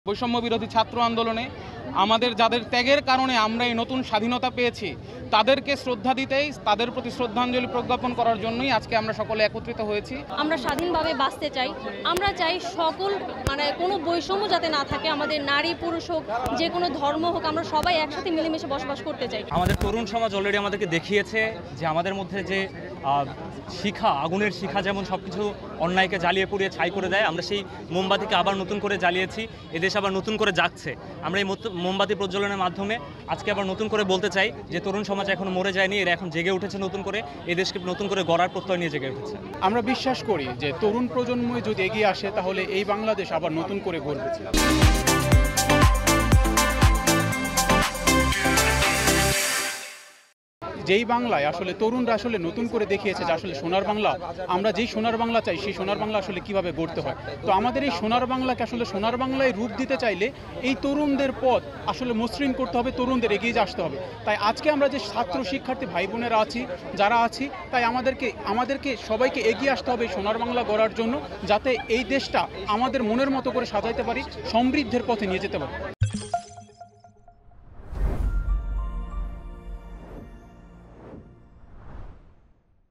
বৈষম্য বিরোধী ছাত্র আন্দোলনে আমাদের যাদের ত্যাগের কারণে আমরা এই নতুন স্বাধীনতা পেয়েছি তাদেরকে শ্রদ্ধা দিতেই তাদের প্রতি শ্রদ্ধাঞ্জলি প্রজ্ঞাপন করার জন্যই আজকে আমরা সকলে একত্রিত হয়েছি। আমরা স্বাধীনভাবে বাঁচতে চাই। আমরা চাই সকল কোনো বৈষম্য যাতে না থাকে, আমাদের নারী পুরুষ হোক, যে কোনো ধর্ম হোক, আমরা সবাই একসাথে মিলেমিশে বসবাস করতে চাই। আমাদের তরুণ সমাজ অলরেডি আমাদেরকে দেখিয়েছে যে আমাদের মধ্যে যে শিখা, আগুনের শিখা যেমন সব কিছু অন্যায়কে জ্বালিয়ে পুড়িয়ে ছাই করে দেয়, আমরা সেই মোমবাতিকে আবার নতুন করে জ্বালিয়েছি। এদেশ আবার নতুন করে জাগছে। আমরা এই মোমবাতি প্রজ্বলনের মাধ্যমে আজকে আবার নতুন করে বলতে চাই যে তরুণ সমাজ এখনো মরে যায়নি, এরা এখন জেগে উঠেছে নতুন করে, এই দেশকে নতুন করে গড়ার প্রত্যয় নিয়ে জেগে উঠেছে। আমরা বিশ্বাস করি যে তরুণ প্রজন্মই যদি এগিয়ে আসে তাহলে এই বাংলাদেশ আবার নতুন করে গড়বে। যেই বাংলায় আসলে তরুণরা আসলে নতুন করে দেখিয়েছে যে আসলে সোনার বাংলা, আমরা যেই সোনার বাংলা চাই সেই সোনার বাংলা আসলে কিভাবে গড়তে হয়। তো আমাদের এই সোনার বাংলাকে আসলে সোনার বাংলায় রূপ দিতে চাইলে এই তরুণদের পথ আসলে মসৃণ করতে হবে, তরুণদের এগিয়ে আসতে হবে। তাই আজকে আমরা যে ছাত্র শিক্ষার্থী ভাই বোনেরা আছি, যারা আছি, তাই আমাদেরকে সবাইকে এগিয়ে আসতে হবে সোনার বাংলা গড়ার জন্য, যাতে এই দেশটা আমাদের মনের মতো করে সাজাইতে পারি, সমৃদ্ধের পথে নিয়ে যেতে পারি।